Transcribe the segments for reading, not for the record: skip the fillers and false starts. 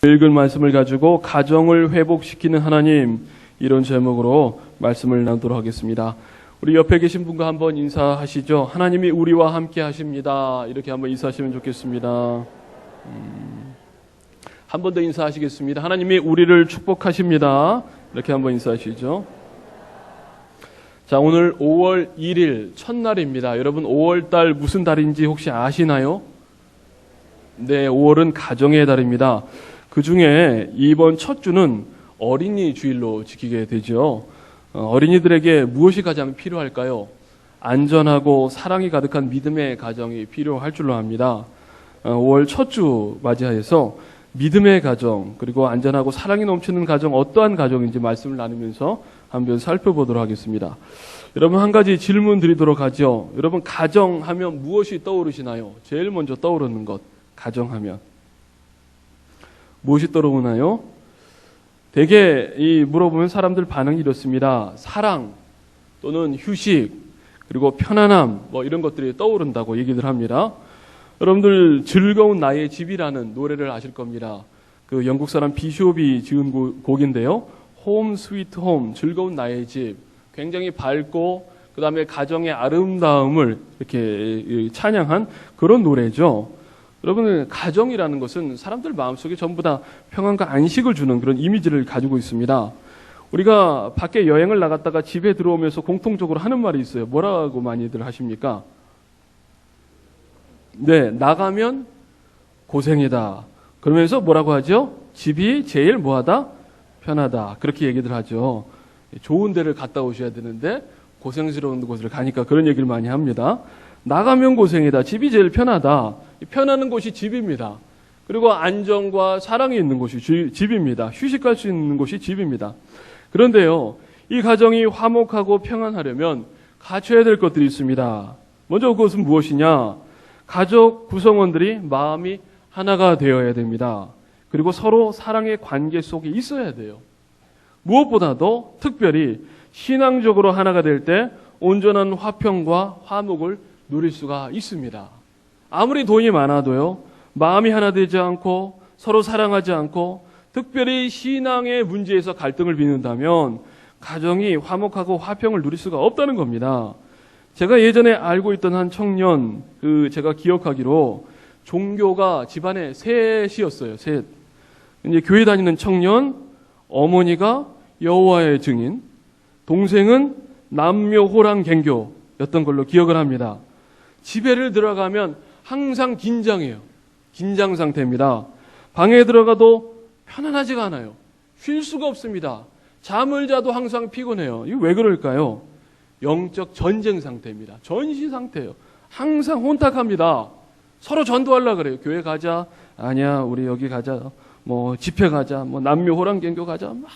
읽은 말씀을 가지고 가정을 회복시키는 하나님, 이런 제목으로 말씀을 나누도록 하겠습니다. 우리 옆에 계신 분과 한번 인사하시죠. 하나님이 우리와 함께 하십니다. 이렇게 한번 인사하시면 좋겠습니다. 한 번 더 인사하시겠습니다. 하나님이 우리를 축복하십니다. 이렇게 한번 인사하시죠. 자, 오늘 5월 1일 첫날입니다. 여러분 5월달 무슨 달인지 혹시 아시나요? 네, 5월은 가정의 달입니다. 그 중에 이번 첫 주는 어린이 주일로 지키게 되죠. 어린이들에게 무엇이 가장 필요할까요? 안전하고 사랑이 가득한 믿음의 가정이 필요할 줄로 압니다. 5월 첫 주 맞이하여서 믿음의 가정, 그리고 안전하고 사랑이 넘치는 가정, 어떠한 가정인지 말씀을 나누면서 한번 살펴보도록 하겠습니다. 여러분, 한 가지 질문 드리도록 하죠. 여러분, 가정하면 무엇이 떠오르시나요? 제일 먼저 떠오르는 것, 가정하면 무엇이 떠오르나요? 대개 물어보면 사람들 반응이 이렇습니다. 사랑 또는 휴식, 그리고 편안함, 이런 것들이 떠오른다고 얘기들 합니다. 여러분들 즐거운 나의 집이라는 노래를 아실 겁니다. 그 영국 사람 비숍이 지은 곡인데요. 홈 스위트 홈, 즐거운 나의 집. 굉장히 밝고 그 다음에 가정의 아름다움을 이렇게 찬양한 그런 노래죠. 여러분, 가정이라는 것은 사람들 마음속에 전부 다 평안과 안식을 주는 그런 이미지를 가지고 있습니다. 우리가 밖에 여행을 나갔다가 집에 들어오면서 공통적으로 하는 말이 있어요. 뭐라고 많이들 하십니까? 네, 나가면 고생이다. 그러면서 뭐라고 하죠? 집이 제일 뭐하다? 편하다. 그렇게 얘기들 하죠. 좋은 데를 갔다 오셔야 되는데 고생스러운 곳을 가니까 그런 얘기를 많이 합니다. 나가면 고생이다. 집이 제일 편하다. 편하는 곳이 집입니다. 그리고 안정과 사랑이 있는 곳이 집입니다. 휴식할 수 있는 곳이 집입니다. 그런데요, 이 가정이 화목하고 평안하려면 갖춰야 될 것들이 있습니다. 먼저 그것은 무엇이냐? 가족 구성원들이 마음이 하나가 되어야 됩니다. 그리고 서로 사랑의 관계 속에 있어야 돼요. 무엇보다도 특별히 신앙적으로 하나가 될 때 온전한 화평과 화목을 누릴 수가 있습니다. 아무리 돈이 많아도요, 마음이 하나 되지 않고 서로 사랑하지 않고 특별히 신앙의 문제에서 갈등을 빚는다면 가정이 화목하고 화평을 누릴 수가 없다는 겁니다. 제가 예전에 알고 있던 한 청년, 제가 기억하기로 종교가 집안에 셋이었어요. 셋. 이제 교회 다니는 청년, 어머니가 여호와의 증인, 동생은 남묘호랑갱교였던 걸로 기억을 합니다. 집에를 들어가면 항상 긴장해요. 긴장 상태입니다. 방에 들어가도 편안하지가 않아요. 쉴 수가 없습니다. 잠을 자도 항상 피곤해요. 이거 왜 그럴까요? 영적 전쟁 상태입니다. 전시 상태예요. 항상 혼탁합니다. 서로 전도하려고 그래요. 교회 가자. 아니야, 우리 여기 가자. 집회 가자. 남묘호랑갱교 가자. 막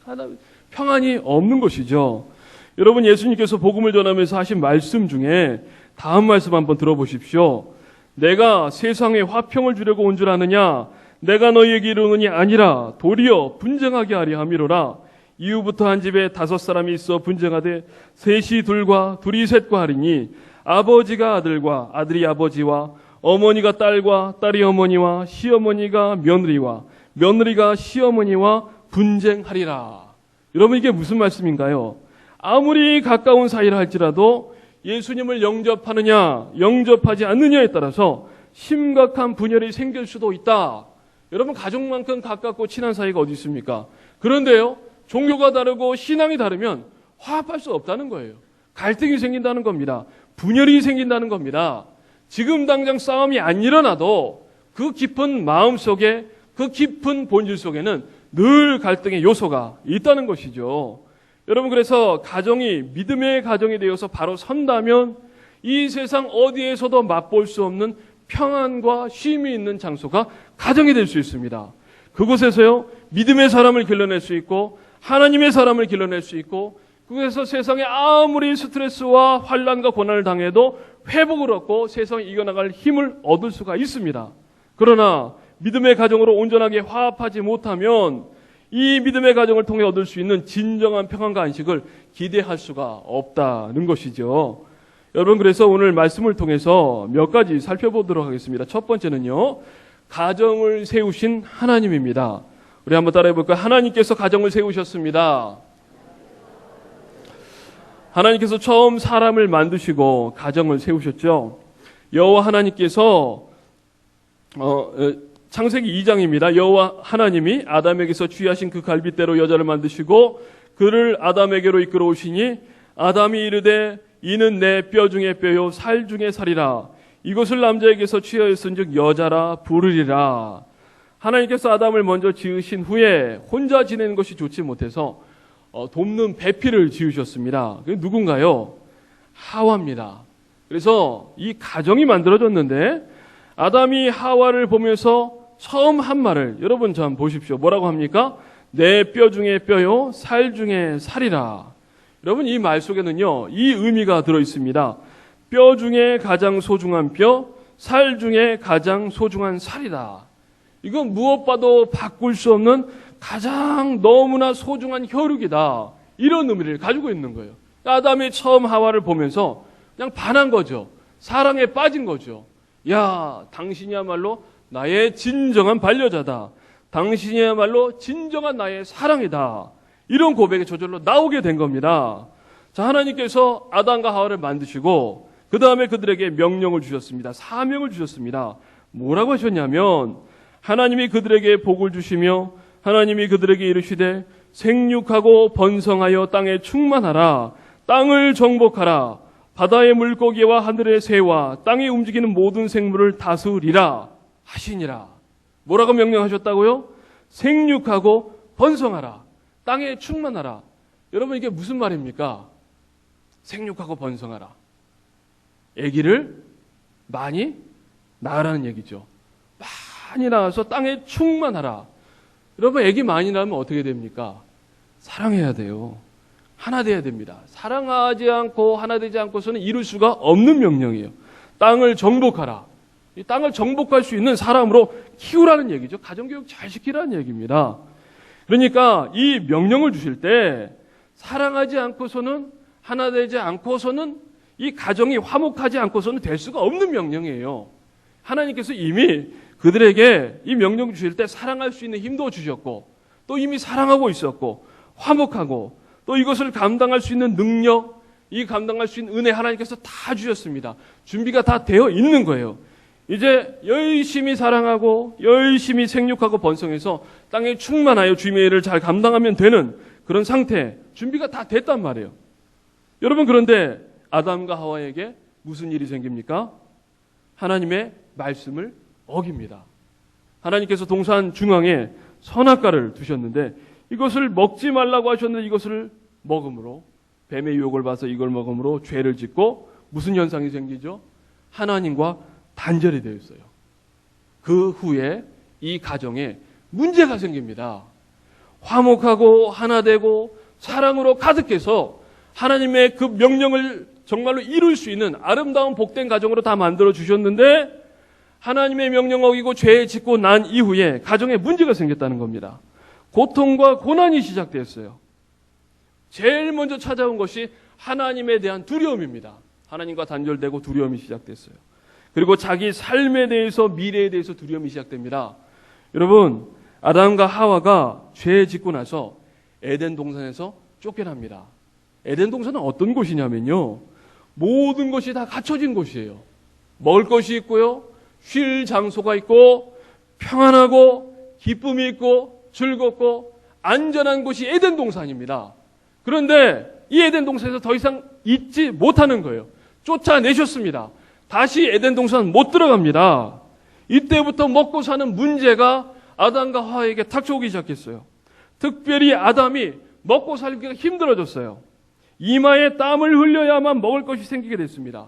하다 평안이 없는 것이죠. 여러분, 예수님께서 복음을 전하면서 하신 말씀 중에 다음 말씀 한번 들어보십시오. 내가 세상에 화평을 주려고 온 줄 아느냐? 내가 너희에게 이르노니 아니라 도리어 분쟁하게 하려 함이로라. 이후부터 한 집에 5사람이 있어 분쟁하되 셋이 둘과 둘이 셋과 하리니 아버지가 아들과 아들이 아버지와 어머니가 딸과 딸이 어머니와 시어머니가 며느리와 며느리가 시어머니와 분쟁하리라. 여러분, 이게 무슨 말씀인가요? 아무리 가까운 사이라 할지라도 예수님을 영접하느냐 영접하지 않느냐에 따라서 심각한 분열이 생길 수도 있다. 여러분, 가족만큼 가깝고 친한 사이가 어디 있습니까? 그런데요, 종교가 다르고 신앙이 다르면 화합할 수 없다는 거예요. 갈등이 생긴다는 겁니다. 분열이 생긴다는 겁니다. 지금 당장 싸움이 안 일어나도 그 깊은 마음 속에, 그 깊은 본질 속에는 늘 갈등의 요소가 있다는 것이죠. 여러분, 그래서 가정이 믿음의 가정이 되어서 바로 선다면 이 세상 어디에서도 맛볼 수 없는 평안과 쉼이 있는 장소가 가정이 될 수 있습니다. 그곳에서요, 믿음의 사람을 길러낼 수 있고 하나님의 사람을 길러낼 수 있고, 그래서 세상에 아무리 스트레스와 환난과 고난을 당해도 회복을 얻고 세상에 이겨나갈 힘을 얻을 수가 있습니다. 그러나 믿음의 가정으로 온전하게 화합하지 못하면 이 믿음의 가정을 통해 얻을 수 있는 진정한 평안과 안식을 기대할 수가 없다는 것이죠. 여러분, 그래서 오늘 말씀을 통해서 몇 가지 살펴보도록 하겠습니다. 첫 번째는요, 가정을 세우신 하나님입니다. 우리 한번 따라해 볼까요? 하나님께서 가정을 세우셨습니다. 하나님께서 처음 사람을 만드시고 가정을 세우셨죠. 여호와 하나님께서 창세기 2장입니다. 여호와 하나님이 아담에게서 취하신 그 갈빗대로 여자를 만드시고 그를 아담에게로 이끌어 오시니 아담이 이르되 이는 내 뼈 중에 뼈요 살 중에 살이라. 이것을 남자에게서 취하였은즉 여자라 부르리라. 하나님께서 아담을 먼저 지으신 후에 혼자 지내는 것이 좋지 못해서 돕는 배필을 지으셨습니다. 그게 누군가요? 하와입니다. 그래서 이 가정이 만들어졌는데 아담이 하와를 보면서 처음 한 말을 여러분 좀 보십시오. 뭐라고 합니까? 내 뼈 중에 뼈요 살 중에 살이라. 여러분 이 말 속에는요 이 의미가 들어 있습니다. 뼈 중에 가장 소중한 뼈, 살 중에 가장 소중한 살이다. 이건 무엇 봐도 바꿀 수 없는 가장 너무나 소중한 혈육이다. 이런 의미를 가지고 있는 거예요. 아담이 처음 하와를 보면서 그냥 반한 거죠. 사랑에 빠진 거죠. 야, 당신이야말로 나의 진정한 반려자다. 당신이야말로 진정한 나의 사랑이다. 이런 고백이 저절로 나오게 된 겁니다. 자, 하나님께서 아담과 하와를 만드시고 그 다음에 그들에게 명령을 주셨습니다. 사명을 주셨습니다. 뭐라고 하셨냐면 하나님이 그들에게 복을 주시며 하나님이 그들에게 이르시되 생육하고 번성하여 땅에 충만하라. 땅을 정복하라. 바다의 물고기와 하늘의 새와 땅에 움직이는 모든 생물을 다스리라 하시니라. 뭐라고 명령하셨다고요? 생육하고 번성하라. 땅에 충만하라. 여러분 이게 무슨 말입니까? 생육하고 번성하라. 아기를 많이 낳으라는 얘기죠. 많이 낳아서 땅에 충만하라. 여러분 아기 많이 낳으면 어떻게 됩니까? 사랑해야 돼요. 하나 돼야 됩니다. 사랑하지 않고 하나 되지 않고서는 이룰 수가 없는 명령이에요. 땅을 정복하라. 이 땅을 정복할 수 있는 사람으로 키우라는 얘기죠. 가정교육 잘 시키라는 얘기입니다. 그러니까 이 명령을 주실 때 사랑하지 않고서는 하나 되지 않고서는 이 가정이 화목하지 않고서는 될 수가 없는 명령이에요. 하나님께서 이미 그들에게 이 명령 주실 때 사랑할 수 있는 힘도 주셨고 또 이미 사랑하고 있었고 화목하고 또 이것을 감당할 수 있는 능력, 이 감당할 수 있는 은혜 하나님께서 다 주셨습니다. 준비가 다 되어 있는 거예요. 이제 열심히 사랑하고 열심히 생육하고 번성해서 땅에 충만하여 주님의 일을 잘 감당하면 되는 그런 상태, 준비가 다 됐단 말이에요. 여러분 그런데 아담과 하와에게 무슨 일이 생깁니까? 하나님의 말씀을 어깁니다. 하나님께서 동산 중앙에 선악과를 두셨는데 이것을 먹지 말라고 하셨는데 이것을 먹음으로 뱀의 유혹을 봐서 이걸 먹음으로 죄를 짓고 무슨 현상이 생기죠? 하나님과 단절이 되어 있어요. 그 후에 이 가정에 문제가 생깁니다. 화목하고 하나 되고 사랑으로 가득해서 하나님의 그 명령을 정말로 이룰 수 있는 아름다운 복된 가정으로 다 만들어 주셨는데 하나님의 명령 어기고 죄 짓고 난 이후에 가정에 문제가 생겼다는 겁니다. 고통과 고난이 시작됐어요. 제일 먼저 찾아온 것이 하나님에 대한 두려움입니다. 하나님과 단절되고 두려움이 시작됐어요. 그리고 자기 삶에 대해서 미래에 대해서 두려움이 시작됩니다. 여러분 아담과 하와가 죄 짓고 나서 에덴 동산에서 쫓겨납니다. 에덴 동산은 어떤 곳이냐면요. 모든 것이 다 갖춰진 곳이에요. 먹을 것이 있고요. 쉴 장소가 있고 평안하고 기쁨이 있고 즐겁고 안전한 곳이 에덴 동산입니다. 그런데 이 에덴 동산에서 더 이상 있지 못하는 거예요. 쫓아내셨습니다. 다시 에덴 동산 못 들어갑니다. 이때부터 먹고 사는 문제가 아담과 하와에게 닥쳐오기 시작했어요. 특별히 아담이 먹고 살기가 힘들어졌어요. 이마에 땀을 흘려야만 먹을 것이 생기게 됐습니다.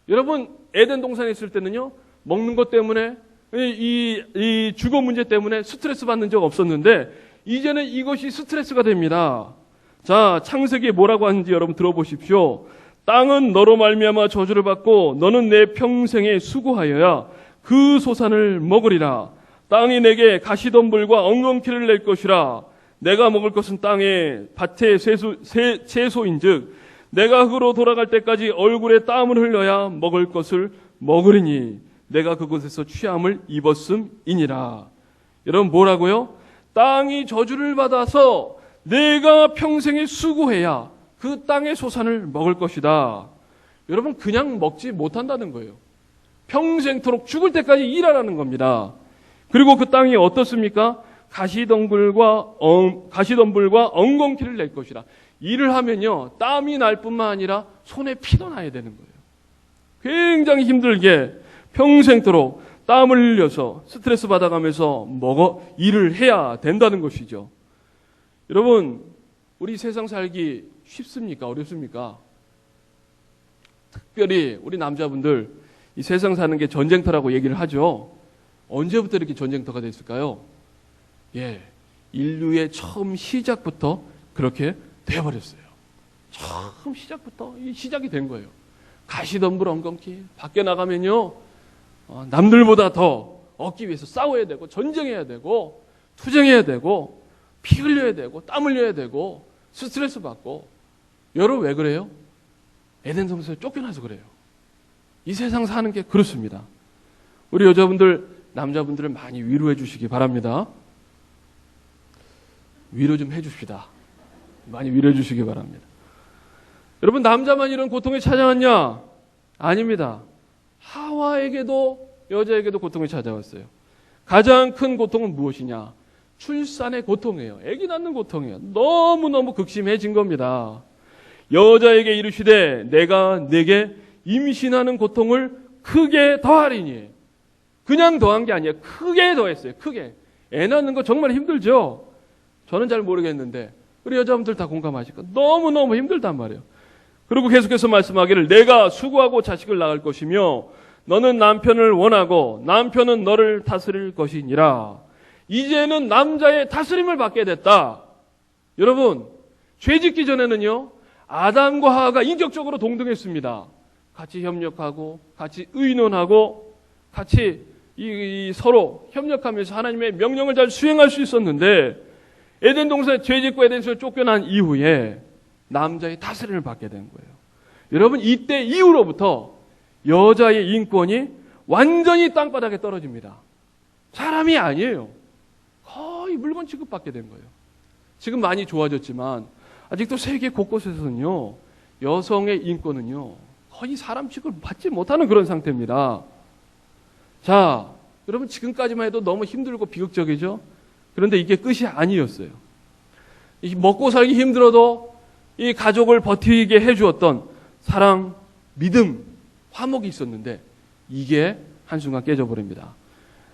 여러분 에덴 동산에 있을 때는요. 먹는 것 때문에 이 주거 문제 때문에 스트레스 받는 적 없었는데 이제는 이것이 스트레스가 됩니다. 자, 창세기에 뭐라고 하는지 여러분 들어보십시오. 땅은 너로 말미암아 저주를 받고 너는 내 평생에 수고하여야 그 소산을 먹으리라. 땅이 내게 가시덤불과 엉겅퀴를 낼 것이라. 내가 먹을 것은 땅의 밭의 채소인즉 내가 흙으로 돌아갈 때까지 얼굴에 땀을 흘려야 먹을 것을 먹으리니 내가 그곳에서 취함을 입었음이니라. 여러분 뭐라고요? 땅이 저주를 받아서 내가 평생에 수고해야 그 땅의 소산을 먹을 것이다. 여러분 그냥 먹지 못한다는 거예요. 평생토록 죽을 때까지 일하라는 겁니다. 그리고 그 땅이 어떻습니까? 가시덤불과 엉겅퀴를 낼 것이라. 일을 하면요 땀이 날 뿐만 아니라 손에 피도 나야 되는 거예요. 굉장히 힘들게 평생토록 땀을 흘려서 스트레스 받아가면서 일을 해야 된다는 것이죠. 여러분 우리 세상 살기 쉽습니까? 어렵습니까? 특별히 우리 남자분들 이 세상 사는 게 전쟁터라고 얘기를 하죠. 언제부터 이렇게 전쟁터가 됐을까요? 인류의 처음 시작부터 그렇게 되어버렸어요. 처음 시작부터 시작이 된 거예요. 가시덤불 엉겅퀴. 밖에 나가면요 남들보다 더 얻기 위해서 싸워야 되고 전쟁해야 되고 투쟁해야 되고 피 흘려야 되고 땀 흘려야 되고 스트레스 받고. 여러분 왜 그래요? 에덴 동산에서 쫓겨나서 그래요. 이 세상 사는 게 그렇습니다. 우리 여자분들 남자분들을 많이 위로해 주시기 바랍니다. 위로 좀 해줍시다. 많이 위로해 주시기 바랍니다. 여러분 남자만 이런 고통이 찾아왔냐? 아닙니다. 하와에게도 여자에게도 고통이 찾아왔어요. 가장 큰 고통은 무엇이냐? 출산의 고통이에요. 아기 낳는 고통이에요. 너무너무 극심해진 겁니다. 여자에게 이르시되 내가 내게 임신하는 고통을 크게 더하리니. 그냥 더한 게 아니에요. 크게 더했어요. 크게. 애 낳는 거 정말 힘들죠? 저는 잘 모르겠는데 우리 여자분들 다 공감하실 거예요. 너무너무 힘들단 말이에요. 그리고 계속해서 말씀하기를 내가 수고하고 자식을 낳을 것이며 너는 남편을 원하고 남편은 너를 다스릴 것이니라. 이제는 남자의 다스림을 받게 됐다. 여러분 죄 짓기 전에는요 아담과 하와가 인격적으로 동등했습니다. 같이 협력하고 같이 의논하고 같이 서로 협력하면서 하나님의 명령을 잘 수행할 수 있었는데 에덴 동산에 죄 짓고 에덴에서 쫓겨난 이후에 남자의 다스림을 받게 된 거예요. 여러분 이때 이후로부터 여자의 인권이 완전히 땅바닥에 떨어집니다. 사람이 아니에요. 거의 물건 취급받게 된 거예요. 지금 많이 좋아졌지만 아직도 세계 곳곳에서는요 여성의 인권은요 거의 사람 취급을 받지 못하는 그런 상태입니다. 자, 여러분 지금까지만 해도 너무 힘들고 비극적이죠. 그런데 이게 끝이 아니었어요. 먹고 살기 힘들어도 이 가족을 버티게 해주었던 사랑, 믿음, 화목이 있었는데 이게 한순간 깨져버립니다.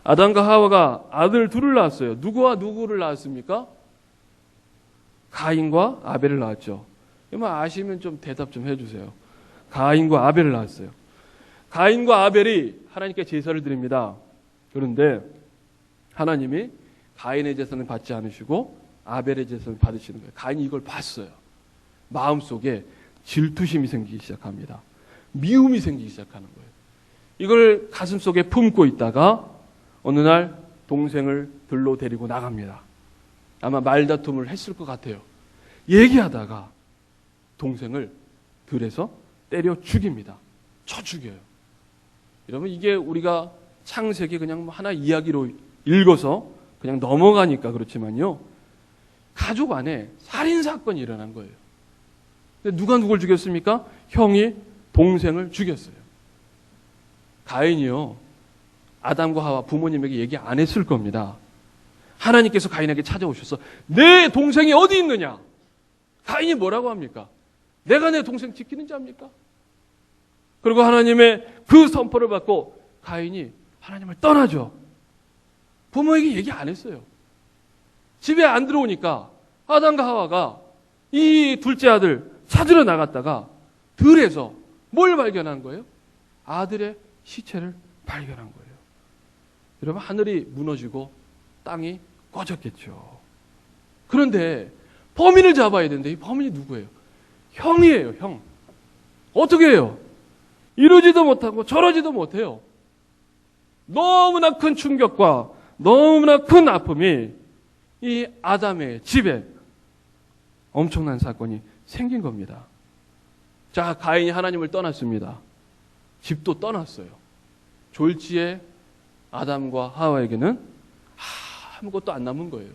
아담과 하와가 아들 둘을 낳았어요. 누구와 누구를 낳았습니까? 가인과 아벨을 낳았죠. 아시면 좀 대답 좀 해주세요. 가인과 아벨을 낳았어요. 가인과 아벨이 하나님께 제사를 드립니다. 그런데 하나님이 가인의 제사는 받지 않으시고 아벨의 제사는 받으시는 거예요. 가인이 이걸 봤어요. 마음속에 질투심이 생기기 시작합니다. 미움이 생기기 시작하는 거예요. 이걸 가슴속에 품고 있다가 어느 날 동생을 들로 데리고 나갑니다. 아마 말다툼을 했을 것 같아요. 얘기하다가 동생을 들에서 때려 죽입니다. 쳐 죽여요. 여러분 이게 우리가 창세기 그냥 하나 이야기로 읽어서 그냥 넘어가니까 그렇지만요. 가족 안에 살인사건이 일어난 거예요. 근데 누가 누굴 죽였습니까? 형이 동생을 죽였어요. 가인이요. 아담과 하와 부모님에게 얘기 안 했을 겁니다. 하나님께서 가인에게 찾아오셔서 내 동생이 어디 있느냐? 가인이 뭐라고 합니까? 내가 내 동생 지키는 자입니까? 그리고 하나님의 그 선포를 받고 가인이 하나님을 떠나죠. 부모에게 얘기 안 했어요. 집에 안 들어오니까 아담과 하와가 이 둘째 아들 찾으러 나갔다가 들에서 뭘 발견한 거예요? 아들의 시체를 발견한 거예요. 여러분 하늘이 무너지고 땅이 꺼졌겠죠. 그런데 범인을 잡아야 되는데 이 범인이 누구예요? 형이에요. 형. 어떻게 해요? 이러지도 못하고 저러지도 못해요. 너무나 큰 충격과 너무나 큰 아픔이 이 아담의 집에 엄청난 사건이 생긴 겁니다. 자, 가인이 하나님을 떠났습니다. 집도 떠났어요. 졸지에 아담과 하와에게는 아무것도 안 남은 거예요.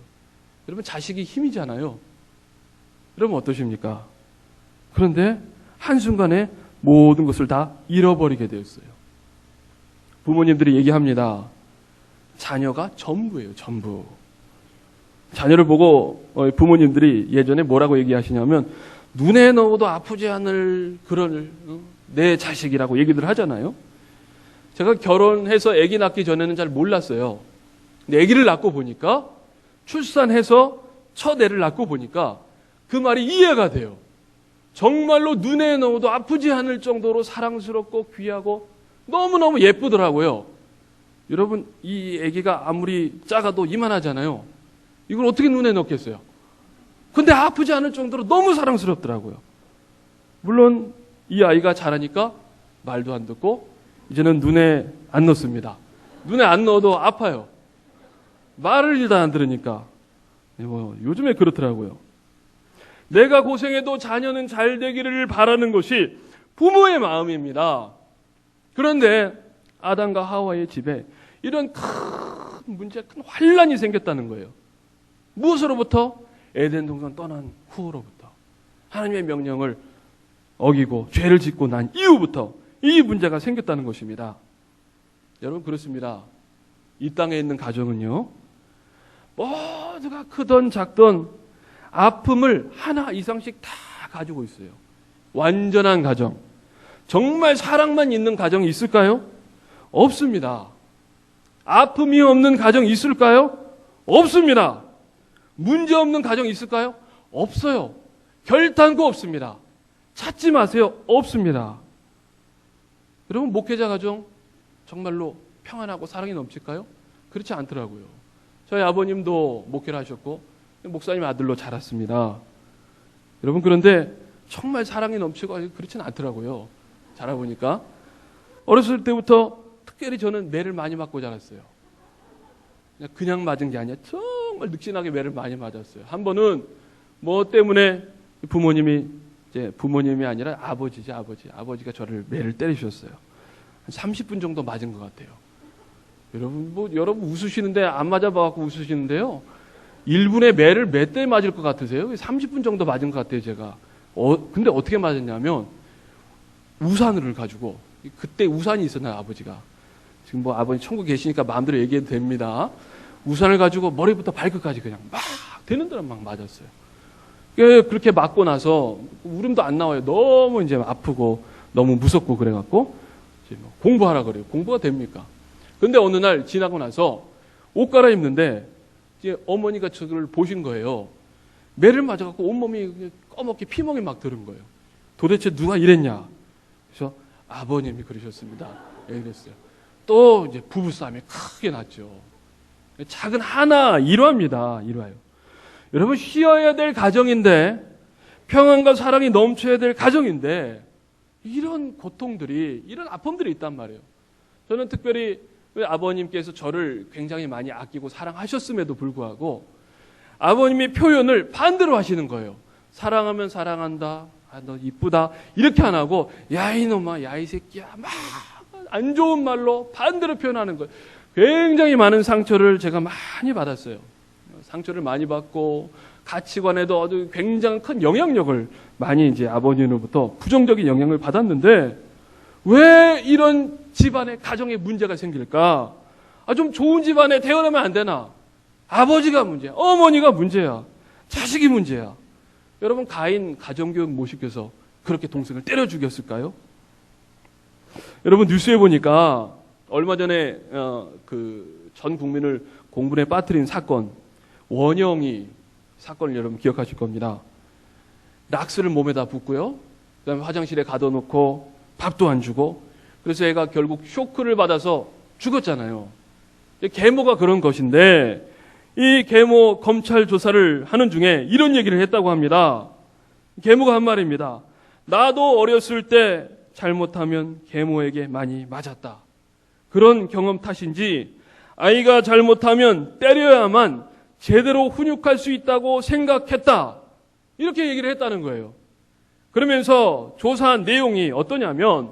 여러분, 자식이 힘이잖아요. 여러분 어떠십니까? 그런데 한순간에 모든 것을 다 잃어버리게 되었어요. 부모님들이 얘기합니다. 자녀가 전부예요, 전부. 자녀를 보고 부모님들이 예전에 뭐라고 얘기하시냐면 눈에 넣어도 아프지 않을 그런 내 자식이라고 얘기들 하잖아요. 제가 결혼해서 아기 낳기 전에는 잘 몰랐어요. 근데 아기를 낳고 보니까, 출산해서 첫 애를 낳고 보니까 그 말이 이해가 돼요. 정말로 눈에 넣어도 아프지 않을 정도로 사랑스럽고 귀하고 너무너무 예쁘더라고요. 여러분, 이 아기가 아무리 작아도 이만하잖아요. 이걸 어떻게 눈에 넣겠어요? 근데 아프지 않을 정도로 너무 사랑스럽더라고요. 물론 이 아이가 자라니까 말도 안 듣고 이제는 눈에 안 넣습니다. 눈에 안 넣어도 아파요. 말을 일단 안 들으니까. 요즘에 그렇더라고요. 내가 고생해도 자녀는 잘 되기를 바라는 것이 부모의 마음입니다. 그런데 아담과 하와의 집에 이런 큰 문제, 큰 환란이 생겼다는 거예요. 무엇으로부터? 에덴 동산 떠난 후로부터. 하나님의 명령을 어기고 죄를 짓고 난 이후부터 이 문제가 생겼다는 것입니다. 여러분, 그렇습니다. 이 땅에 있는 가정은요, 모두가 크던 작던 아픔을 하나 이상씩 다 가지고 있어요. 완전한 가정, 정말 사랑만 있는 가정이 있을까요? 없습니다. 아픔이 없는 가정이 있을까요? 없습니다. 문제 없는 가정이 있을까요? 없어요. 결단코 없습니다. 찾지 마세요. 없습니다. 여러분, 목회자 가정 정말로 평안하고 사랑이 넘칠까요? 그렇지 않더라고요. 저희 아버님도 목회를 하셨고 목사님 아들로 자랐습니다. 여러분, 그런데 정말 사랑이 넘치고 그렇지는 않더라고요. 자라보니까. 어렸을 때부터 특별히 저는 매를 많이 맞고 자랐어요. 그냥 맞은 게 아니라 정말 늑진하게 매를 많이 맞았어요. 한 번은 뭐 때문에 부모님이 아니라 아버지지, 아버지가 저를 매를 때리셨어요. 한 30분 정도 맞은 것 같아요. 여러분 웃으시는데, 안 맞아봐갖고 웃으시는데요. 1분에 매를 몇 대 맞을 것 같으세요? 30분 정도 맞은 것 같아요, 제가. 근데 어떻게 맞았냐면, 우산을 가지고, 그때 우산이 있었나요, 아버지가? 지금 뭐 아버지 천국 계시니까 마음대로 얘기해도 됩니다. 우산을 가지고 머리부터 발끝까지 그냥 막 되는 대로 막 맞았어요. 그렇게 맞고 나서 울음도 안 나와요. 너무 이제 아프고 너무 무섭고 그래갖고 이제 뭐 공부하라 그래요. 공부가 됩니까? 근데 어느 날 지나고 나서 옷 갈아입는데 이제 어머니가 저를 보신 거예요. 매를 맞아갖고 온몸이 꺼멓게 피멍이 막 들은 거예요. 도대체 누가 이랬냐? 그래서 아버님이 그러셨습니다. 이랬어요. 또 이제 부부싸움이 크게 났죠. 작은 하나 일화입니다. 일화요. 여러분, 쉬어야 될 가정인데, 평안과 사랑이 넘쳐야 될 가정인데, 이런 고통들이, 이런 아픔들이 있단 말이에요. 저는 특별히 아버님께서 저를 굉장히 많이 아끼고 사랑하셨음에도 불구하고 아버님이 표현을 반대로 하시는 거예요. 사랑하면 사랑한다, 너 이쁘다, 이렇게 안 하고 야 이놈아, 야 이 새끼야, 막 안 좋은 말로 반대로 표현하는 거예요. 굉장히 많은 상처를 제가 많이 받았어요. 상처를 많이 받고 가치관에도 아주 굉장히 큰 영향력을 많이 이제 아버님으로부터 부정적인 영향을 받았는데, 왜 이런 집안에 가정에 문제가 생길까? 좀 좋은 집안에 태어나면 안 되나? 아버지가 문제야, 어머니가 문제야, 자식이 문제야. 여러분, 가인 가정교육 못 시켜서 그렇게 동생을 때려 죽였을까요? 여러분, 뉴스에 보니까 얼마 전에 전 국민을 공분에 빠뜨린 사건, 원영이 사건을 여러분 기억하실 겁니다. 락스를 몸에다 붓고요, 그다음에 화장실에 가둬놓고 밥도 안 주고, 그래서 애가 결국 쇼크를 받아서 죽었잖아요. 계모가 그런 것인데, 이 계모 검찰 조사를 하는 중에 이런 얘기를 했다고 합니다. 계모가 한 말입니다. 나도 어렸을 때 잘못하면 계모에게 많이 맞았다. 그런 경험 탓인지 아이가 잘못하면 때려야만 제대로 훈육할 수 있다고 생각했다. 이렇게 얘기를 했다는 거예요. 그러면서 조사한 내용이 어떠냐면,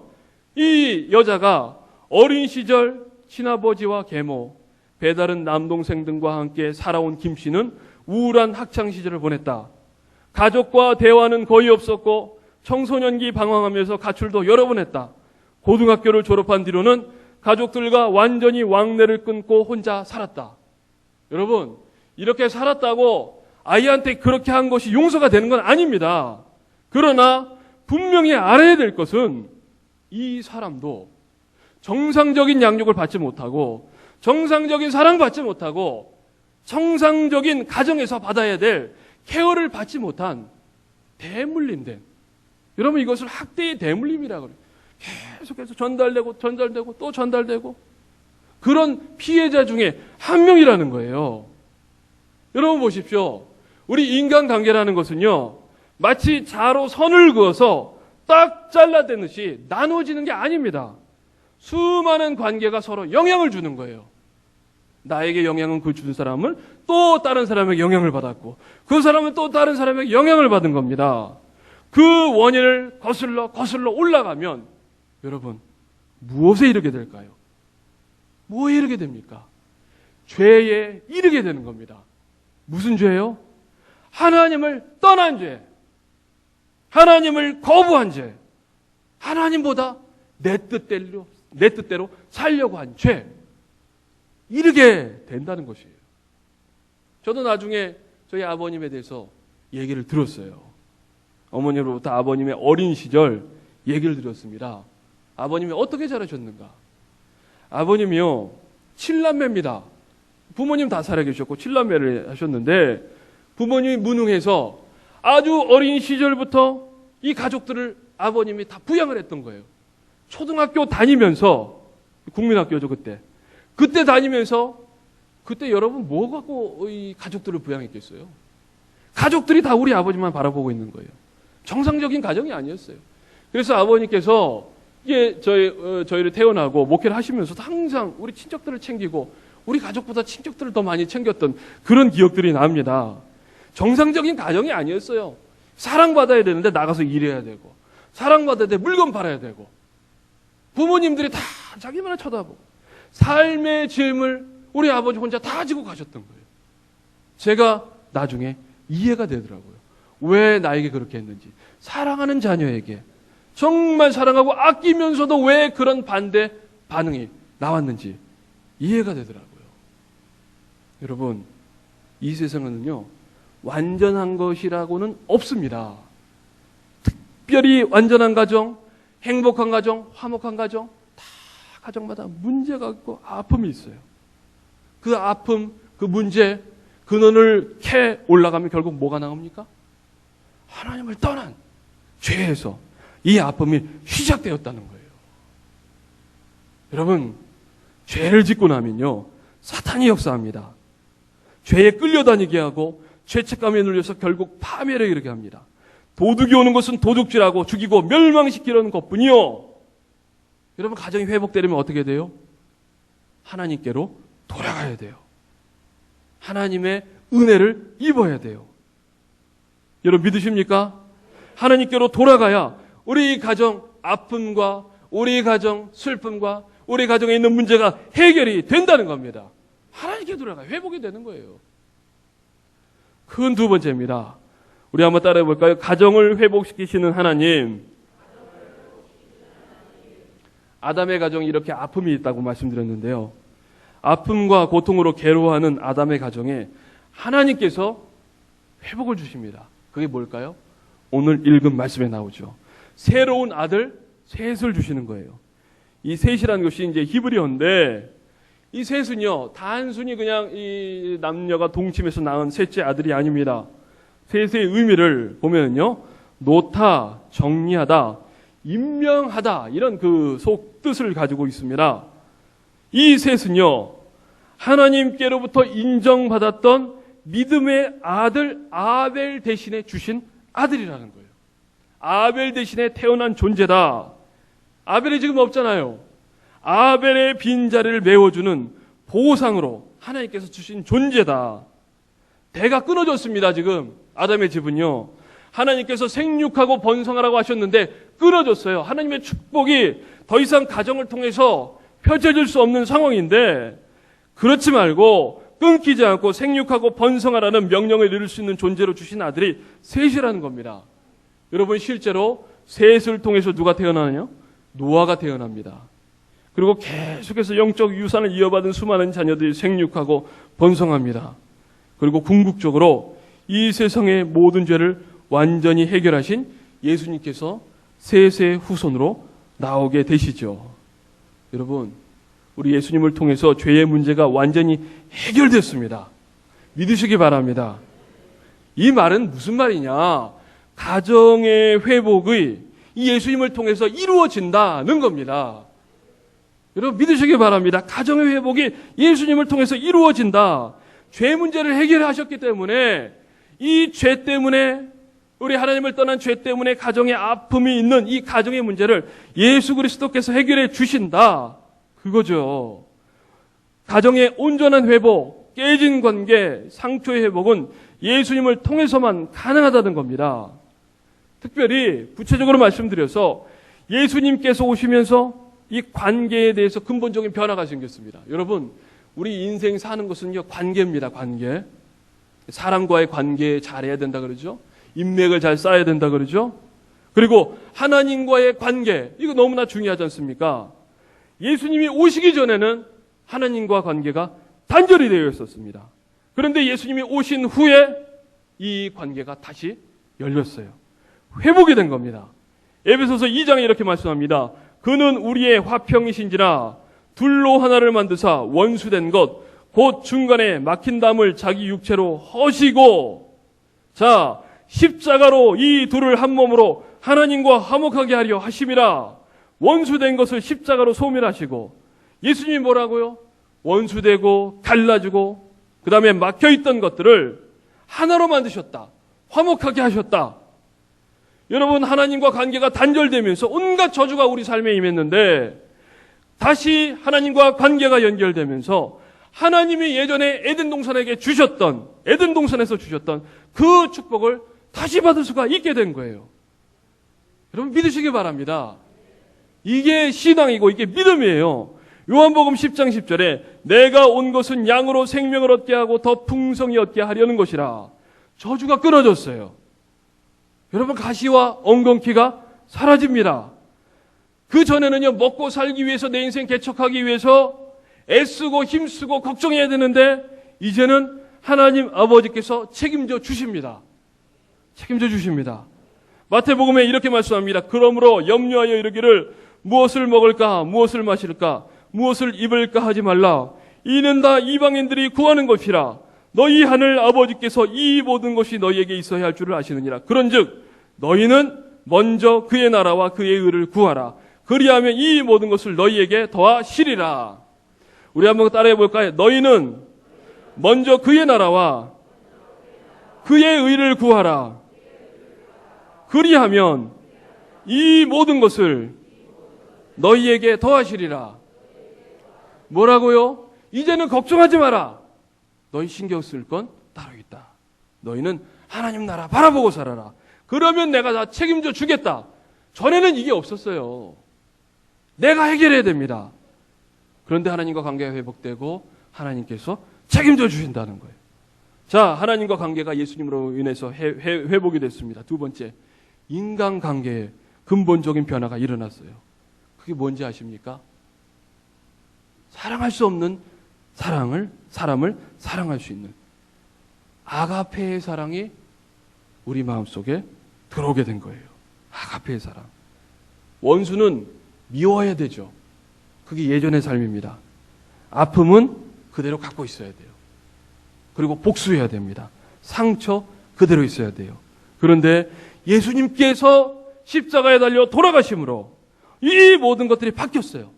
이 여자가 어린 시절 친아버지와 계모, 배다른 남동생 등과 함께 살아온 김 씨는 우울한 학창시절을 보냈다. 가족과 대화는 거의 없었고 청소년기 방황하면서 가출도 여러 번 했다. 고등학교를 졸업한 뒤로는 가족들과 완전히 왕래를 끊고 혼자 살았다. 여러분, 이렇게 살았다고 아이한테 그렇게 한 것이 용서가 되는 건 아닙니다. 그러나 분명히 알아야 될 것은 이 사람도 정상적인 양육을 받지 못하고 정상적인 사랑받지 못하고 정상적인 가정에서 받아야 될 케어를 받지 못한 대물림된, 여러분 이것을 학대의 대물림이라고 그래요. 계속해서 전달되고 또 전달되고 그런 피해자 중에 한 명이라는 거예요. 여러분 보십시오. 우리 인간관계라는 것은요, 마치 자로 선을 그어서 딱 잘라대듯이 나누어지는 게 아닙니다. 수많은 관계가 서로 영향을 주는 거예요. 나에게 영향은 그 준 사람은 또 다른 사람에게 영향을 받았고 그 사람은 또 다른 사람에게 영향을 받은 겁니다. 그 원인을 거슬러 올라가면 여러분 무엇에 이르게 될까요? 뭐에 이르게 됩니까? 죄에 이르게 되는 겁니다. 무슨 죄요? 하나님을 떠난 죄, 하나님을 거부한 죄, 하나님보다 내 뜻대로 살려고 한 죄, 이르게 된다는 것이에요. 저도 나중에 저희 아버님에 대해서 얘기를 들었어요. 어머님으로부터 아버님의 어린 시절 얘기를 들었습니다. 아버님이 어떻게 자라셨는가? 아버님이요, 7남매입니다. 부모님 다 살아계셨고 7남매를 하셨는데 부모님이 무능해서 아주 어린 시절부터 이 가족들을 아버님이 다 부양을 했던 거예요. 초등학교 다니면서, 국민학교죠 그때 다니면서, 그때 여러분 뭐 갖고 이 가족들을 부양했겠어요? 가족들이 다 우리 아버지만 바라보고 있는 거예요. 정상적인 가정이 아니었어요. 그래서 아버님께서 이게 저희를 태어나고 목회를 하시면서도 항상 우리 친척들을 챙기고 우리 가족보다 친척들을 더 많이 챙겼던 그런 기억들이 납니다. 정상적인 가정이 아니었어요. 사랑받아야 되는데 나가서 일해야 되고, 사랑받아야 돼 물건 팔아야 되고, 부모님들이 다 자기만을 쳐다보고, 삶의 짐을 우리 아버지 혼자 다 지고 가셨던 거예요. 제가 나중에 이해가 되더라고요. 왜 나에게 그렇게 했는지. 사랑하는 자녀에게 정말 사랑하고 아끼면서도 왜 그런 반대 반응이 나왔는지 이해가 되더라고요. 여러분, 이 세상에는요, 완전한 것이라고는 없습니다. 특별히 완전한 가정, 행복한 가정, 화목한 가정, 다 가정마다 문제가 있고 아픔이 있어요. 그 아픔, 그 문제, 근원을 캐 올라가면 결국 뭐가 나옵니까? 하나님을 떠난 죄에서 이 아픔이 시작되었다는 거예요. 여러분, 죄를 짓고 나면요, 사탄이 역사합니다. 죄에 끌려다니게 하고 죄책감에 눌려서 결국 파멸에 이르게 합니다. 도둑이 오는 것은 도둑질하고 죽이고 멸망시키려는 것뿐이요. 여러분, 가정이 회복되려면 어떻게 돼요? 하나님께로 돌아가야 돼요. 하나님의 은혜를 입어야 돼요. 여러분 믿으십니까? 하나님께로 돌아가야 우리 가정 아픔과 우리 가정 슬픔과 우리 가정에 있는 문제가 해결이 된다는 겁니다. 하나님께 돌아가야 회복이 되는 거예요. 큰 두 번째입니다. 우리 한번 따라해 볼까요? 가정을 회복시키시는 하나님. 아담의 가정이 이렇게 아픔이 있다고 말씀드렸는데요. 아픔과 고통으로 괴로워하는 아담의 가정에 하나님께서 회복을 주십니다. 그게 뭘까요? 오늘 읽은 말씀에 나오죠. 새로운 아들 셋을 주시는 거예요. 이 셋이라는 것이 이제 히브리어인데, 이 셋은요, 단순히 그냥 이 남녀가 동침해서 낳은 셋째 아들이 아닙니다. 셋의 의미를 보면요, 놓다, 정리하다, 임명하다, 이런 그 속뜻을 가지고 있습니다. 이 셋은요, 하나님께로부터 인정받았던 믿음의 아들 아벨 대신에 주신 아들이라는 거예요. 아벨 대신에 태어난 존재다. 아벨이 지금 없잖아요. 아벨의 빈자리를 메워주는 보상으로 하나님께서 주신 존재다. 대가 끊어졌습니다. 지금 아담의 집은요, 하나님께서 생육하고 번성하라고 하셨는데 끊어졌어요. 하나님의 축복이 더 이상 가정을 통해서 펼쳐질 수 없는 상황인데 그렇지 말고 끊기지 않고 생육하고 번성하라는 명령을 이룰 수 있는 존재로 주신 아들이 셋이라는 겁니다. 여러분 실제로 셋을 통해서 누가 태어나느냐? 노아가 태어납니다. 그리고 계속해서 영적 유산을 이어받은 수많은 자녀들이 생육하고 번성합니다. 그리고 궁극적으로 이 세상의 모든 죄를 완전히 해결하신 예수님께서 셋의 후손으로 나오게 되시죠. 여러분, 우리 예수님을 통해서 죄의 문제가 완전히 해결됐습니다. 믿으시기 바랍니다. 이 말은 무슨 말이냐? 가정의 회복이 이 예수님을 통해서 이루어진다는 겁니다. 여러분 믿으시기 바랍니다. 가정의 회복이 예수님을 통해서 이루어진다. 죄 문제를 해결하셨기 때문에 이 죄 때문에 우리 하나님을 떠난 죄 때문에 가정에 아픔이 있는 이 가정의 문제를 예수 그리스도께서 해결해 주신다. 그거죠. 가정의 온전한 회복, 깨진 관계, 상처의 회복은 예수님을 통해서만 가능하다는 겁니다. 특별히 구체적으로 말씀드려서 예수님께서 오시면서 이 관계에 대해서 근본적인 변화가 생겼습니다. 여러분, 우리 인생 사는 것은요, 관계입니다, 관계. 사람과의 관계 잘해야 된다 그러죠. 인맥을 잘 쌓아야 된다 그러죠. 그리고 하나님과의 관계, 이거 너무나 중요하지 않습니까? 예수님이 오시기 전에는 하나님과 관계가 단절이 되어 있었습니다. 그런데 예수님이 오신 후에 이 관계가 다시 열렸어요. 회복이 된 겁니다. 에베소서 2장에 이렇게 말씀합니다. 그는 우리의 화평이신지라 둘로 하나를 만드사 원수된 것 곧 중간에 막힌 담을 자기 육체로 허시고 자 십자가로 이 둘을 한 몸으로 하나님과 화목하게 하려 하심이라. 원수된 것을 십자가로 소멸하시고 예수님이 뭐라고요? 원수되고 갈라지고 그 다음에 막혀있던 것들을 하나로 만드셨다. 화목하게 하셨다. 여러분 하나님과 관계가 단절되면서 온갖 저주가 우리 삶에 임했는데 다시 하나님과 관계가 연결되면서 하나님이 예전에 에덴 동산에게 주셨던 에덴 동산에서 주셨던 그 축복을 다시 받을 수가 있게 된 거예요. 여러분 믿으시기 바랍니다. 이게 신앙이고 이게 믿음이에요. 요한복음 10장 10절에 내가 온 것은 양으로 생명을 얻게 하고 더 풍성히 얻게 하려는 것이라. 저주가 끊어졌어요. 여러분 가시와 엉겅퀴가 사라집니다. 그 전에는요 먹고 살기 위해서 내 인생 개척하기 위해서 애쓰고 힘쓰고 걱정해야 되는데 이제는 하나님 아버지께서 책임져 주십니다. 책임져 주십니다. 마태복음에 이렇게 말씀합니다. 그러므로 염려하여 이르기를 무엇을 먹을까 무엇을 마실까 무엇을 입을까 하지 말라. 이는 다 이방인들이 구하는 것이라. 너희 하늘 아버지께서 이 모든 것이 너희에게 있어야 할 줄을 아시느니라. 그런즉 너희는 먼저 그의 나라와 그의 의를 구하라. 그리하면 이 모든 것을 너희에게 더하시리라. 우리 한번 따라해 볼까요? 너희는 먼저 그의 나라와 그의 의를 구하라. 그리하면 이 모든 것을 너희에게 더하시리라. 뭐라고요? 이제는 걱정하지 마라. 너희 신경 쓸 건 따로 있다. 너희는 하나님 나라 바라보고 살아라. 그러면 내가 다 책임져 주겠다. 전에는 이게 없었어요. 내가 해결해야 됩니다. 그런데 하나님과 관계가 회복되고 하나님께서 책임져 주신다는 거예요. 자, 하나님과 관계가 예수님으로 인해서 회복이 됐습니다. 두 번째, 인간관계에 근본적인 변화가 일어났어요. 그게 뭔지 아십니까? 사랑할 수 없는 사람을 사랑할 수 있는 아가페의 사랑이 우리 마음속에 들어오게 된 거예요. 아가페의 사랑. 원수는 미워해야 되죠. 그게 예전의 삶입니다. 아픔은 그대로 갖고 있어야 돼요. 그리고 복수해야 됩니다. 상처 그대로 있어야 돼요. 그런데 예수님께서 십자가에 달려 돌아가심으로 이 모든 것들이 바뀌었어요.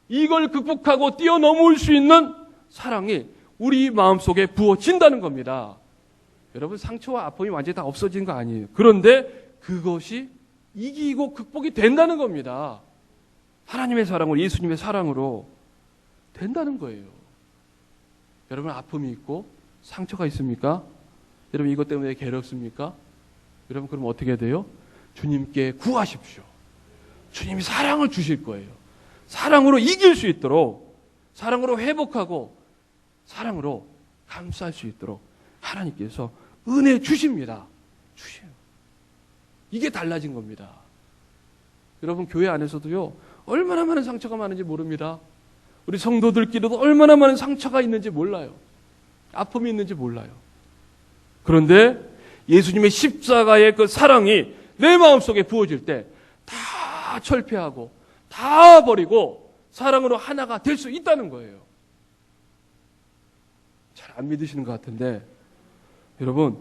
이걸 극복하고 뛰어넘을 수 있는 사랑이 우리 마음속에 부어진다는 겁니다. 여러분 상처와 아픔이 완전히 다 없어진 거 아니에요. 그런데 그것이 이기고 극복이 된다는 겁니다. 하나님의 사랑으로 예수님의 사랑으로 된다는 거예요. 여러분 아픔이 있고 상처가 있습니까? 여러분 이것 때문에 괴롭습니까? 여러분 그럼 어떻게 돼요? 주님께 구하십시오. 주님이 사랑을 주실 거예요. 사랑으로 이길 수 있도록, 사랑으로 회복하고 사랑으로 감싸할 수 있도록 하나님께서 은혜 주십니다. 주셔요. 이게 달라진 겁니다. 여러분, 교회 안에서도요, 얼마나 많은 상처가 많은지 모릅니다. 우리 성도들끼리도 얼마나 많은 상처가 있는지 몰라요. 아픔이 있는지 몰라요. 그런데 예수님의 십자가의 그 사랑이 내 마음속에 부어질 때 다 철폐하고 다 버리고 사랑으로 하나가 될 수 있다는 거예요. 잘 안 믿으시는 것 같은데, 여러분,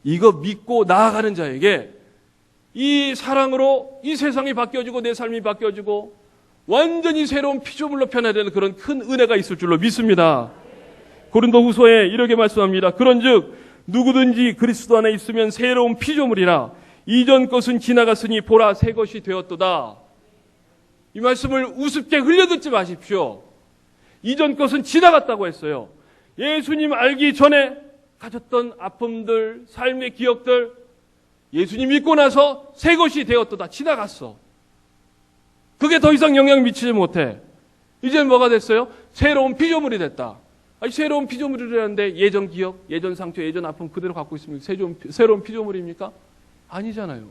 이거 믿고 나아가는 자에게 이 사랑으로 이 세상이 바뀌어지고 내 삶이 바뀌어지고 완전히 새로운 피조물로 변화되는 그런 큰 은혜가 있을 줄로 믿습니다. 고린도후서에 이렇게 말씀합니다. 그런즉 누구든지 그리스도 안에 있으면 새로운 피조물이라 이전 것은 지나갔으니 보라 새 것이 되었도다. 이 말씀을 우습게 흘려듣지 마십시오. 이전 것은 지나갔다고 했어요. 예수님 알기 전에 가졌던 아픔들, 삶의 기억들, 예수님 믿고 나서 새 것이 되었도다. 지나갔어. 그게 더 이상 영향 미치지 못해. 이제는 뭐가 됐어요? 새로운 피조물이 됐다. 아니, 새로운 피조물이라는데 예전 기억, 예전 상처, 예전 아픔 그대로 갖고 있으면 새로운 피조물입니까? 아니잖아요.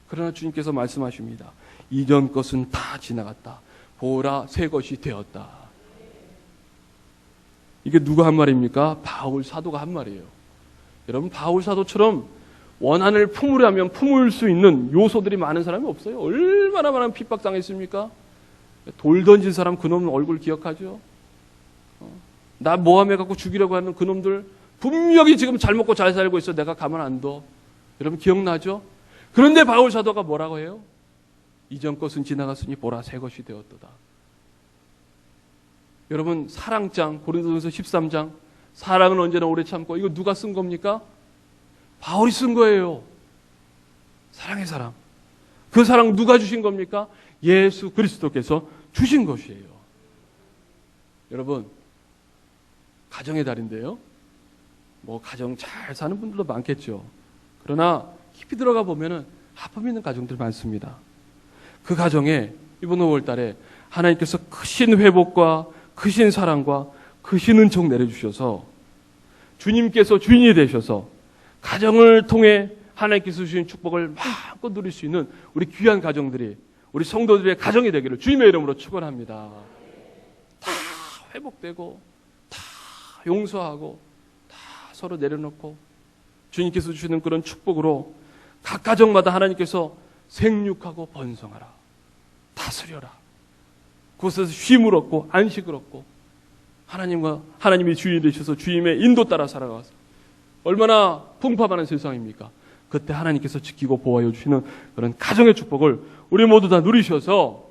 그러나 주님께서 말씀하십니다. 이전 것은 다 지나갔다. 보라 새 것이 되었다. 이게 누가 한 말입니까? 바울 사도가 한 말이에요. 여러분, 바울 사도처럼 원한을 품으려면 품을 수 있는 요소들이 많은 사람이 없어요. 얼마나 많은 핍박당했습니까? 돌 던진 사람 그놈 얼굴 기억하죠? 나 모함해갖고 죽이려고 하는 그놈들 분명히 지금 잘 먹고 잘 살고 있어. 내가 가만 안 둬. 여러분 기억나죠? 그런데 바울 사도가 뭐라고 해요? 이전 것은 지나갔으니 보라 새 것이 되었도다. 여러분, 사랑장 고린도전서 13장 사랑은 언제나 오래 참고, 이거 누가 쓴 겁니까? 바울이 쓴 거예요. 사랑의 사랑. 그 사랑 누가 주신 겁니까? 예수 그리스도께서 주신 것이에요. 여러분, 가정의 달인데요. 뭐 가정 잘 사는 분들도 많겠죠. 그러나 깊이 들어가 보면은 아픔 있는 가정들 많습니다. 그 가정에 이번 5월 달에 하나님께서 크신 회복과 크신 사랑과 크신 은총 내려주셔서 주님께서 주인이 되셔서 가정을 통해 하나님께서 주신 축복을 마음껏 누릴 수 있는 우리 귀한 가정들이, 우리 성도들의 가정이 되기를 주님의 이름으로 축원합니다. 다 회복되고 다 용서하고 다 서로 내려놓고 주님께서 주시는 그런 축복으로 각 가정마다 하나님께서 생육하고 번성하라, 다스려라, 그곳에서 쉼을 얻고 안식을 얻고 하나님과 하나님이 주인이 되셔서 주님의 인도 따라 살아가서 얼마나 풍파많은 세상입니까? 그때 하나님께서 지키고 보호해 주시는 그런 가정의 축복을 우리 모두 다 누리셔서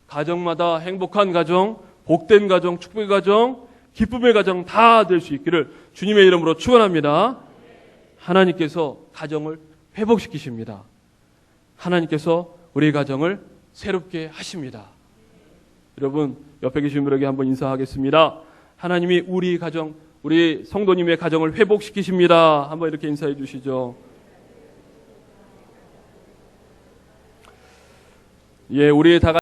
가정마다 행복한 가정, 복된 가정, 축복의 가정, 기쁨의 가정 다 될 수 있기를 주님의 이름으로 축원합니다. 하나님께서 가정을 회복시키십니다. 하나님께서 우리 가정을 새롭게 하십니다. 여러분, 옆에 계신 분에게 한번 인사하겠습니다. 하나님이 우리 가정, 우리 성도님의 가정을 회복시키십니다. 한번 이렇게 인사해 주시죠. 예, 우리 다